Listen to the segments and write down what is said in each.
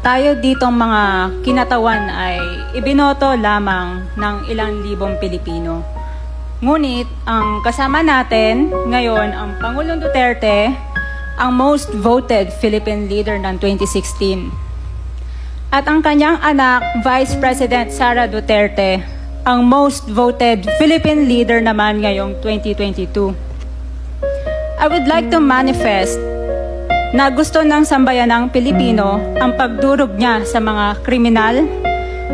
Tayo ditong mga kinatawan ay ibinoto lamang ng ilang libong Pilipino. Ngunit ang kasama natin ngayon ang Pangulong Duterte, ang most voted Philippine leader ng 2016. At ang kanyang anak, Vice President Sara Duterte, ang most voted Philippine leader naman ngayong 2022. I would like to manifest na gusto ng sambayanang Pilipino ang pagdurog niya sa mga kriminal,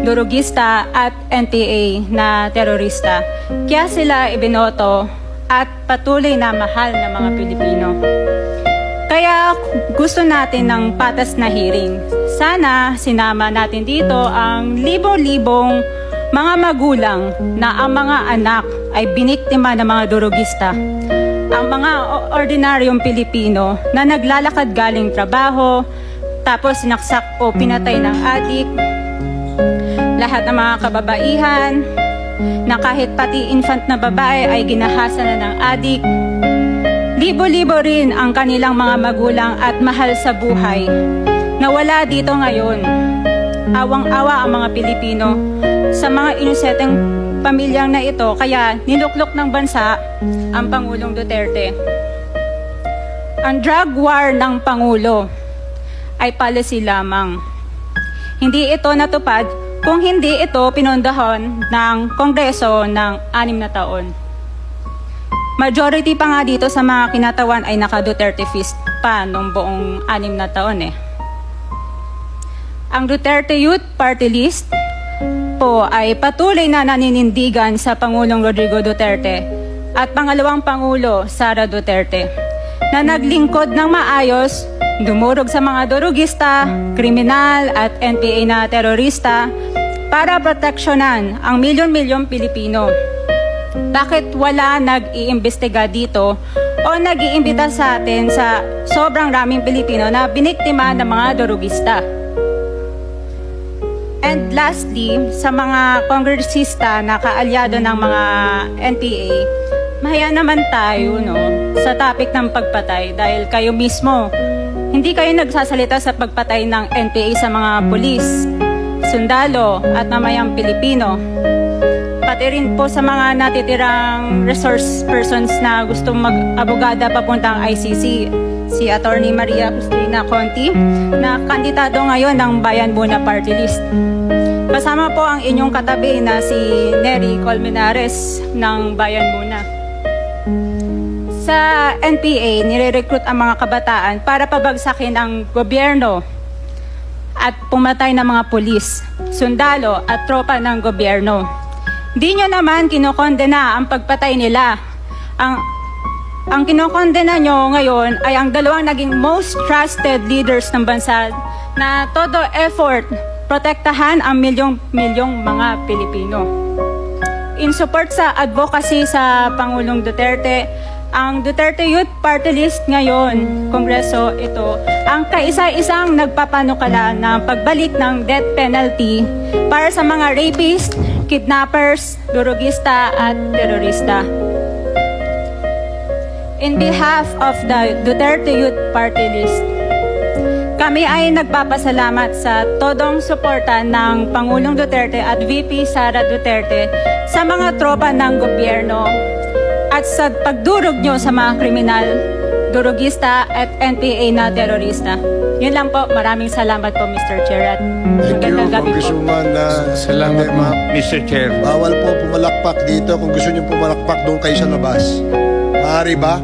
durugista at NPA na terorista. Kaya sila ibinoto at patuloy na mahal ng mga Pilipino. Kaya gusto natin ng patas na hearing. Sana sinama natin dito ang libo-libong mga magulang na ang mga anak ay biniktima ng mga durugista. Ang mga ordinaryong Pilipino na naglalakad galing trabaho, tapos sinaksak o pinatay ng adik, lahat ng mga kababaihan, na kahit pati infant na babae ay ginahasa na ng adik. Libo-libo rin ang kanilang mga magulang at mahal sa buhay na wala dito ngayon. Awang-awa ang mga Pilipino sa mga inuseteng pamilyang na ito, kaya niluklok ng bansa ang Pangulong Duterte. Ang drug war ng Pangulo ay policy lamang. Hindi ito natupad kung hindi ito pinundahan ng Kongreso ng 6 na taon. Majority pa nga dito sa mga kinatawan ay naka-Duterte fist pa noong buong 6 na taon eh. Ang Duterte Youth Party List po ay patuloy na naninindigan sa Pangulong Rodrigo Duterte at pangalawang Pangulo Sara Duterte na naglingkod ng maayos, dumurog sa mga durugista, kriminal at NPA na terorista para proteksyonan ang milyon-milyong Pilipino. Bakit wala nag-iimbestiga dito o nag-iimbita sa atin sa sobrang raming Pilipino na biniktima ng mga durugista? And lastly, sa mga kongresista na kaalyado ng mga NPA, mahiya naman tayo sa topic ng pagpatay dahil kayo mismo, hindi kayo nagsasalita sa pagpatay ng NPA sa mga pulis, sundalo at mamayang Pilipino. Pati rin po sa mga natitirang resource persons na gustong mag-abogada papuntang ICC, si Attorney Maria Cristina Conti, na kandidato ngayon ng Bayan Muna Party List. Kasama po ang inyong katabi na si Nery Colmenares ng Bayan Muna. Sa NPA, nire-recruit ang mga kabataan para pabagsakin ang gobyerno at pumatay ng mga pulis, sundalo at tropa ng gobyerno. Di nyo naman kinokondena ang pagpatay nila. Ang kinokondena nyo ngayon ay ang dalawang naging most trusted leaders ng bansa na todo effort protektahan ang milyong-milyong mga Pilipino. In support sa advocacy sa Pangulong Duterte, ang Duterte Youth Party List ngayon, Kongreso ito, ang kaisa-isang nagpapanukala na pagbalik ng death penalty para sa mga rapist, kidnappers, durugista at terorista. In behalf of the Duterte Youth Party List, kami ay nagpapasalamat sa todong suporta ng Pangulong Duterte at VP Sara Duterte sa mga tropa ng gobyerno at sa pagdurog nyo sa mga kriminal, durugista at NPA na terorista. Yun lang po. Maraming salamat po, Mr. Chair. At magandang gabi po. Salamat, Mr. Chair. Bawal po pumalakpak dito. Kung gusto niyo pumalakpak, doon kayo sa labas. Maaari ba?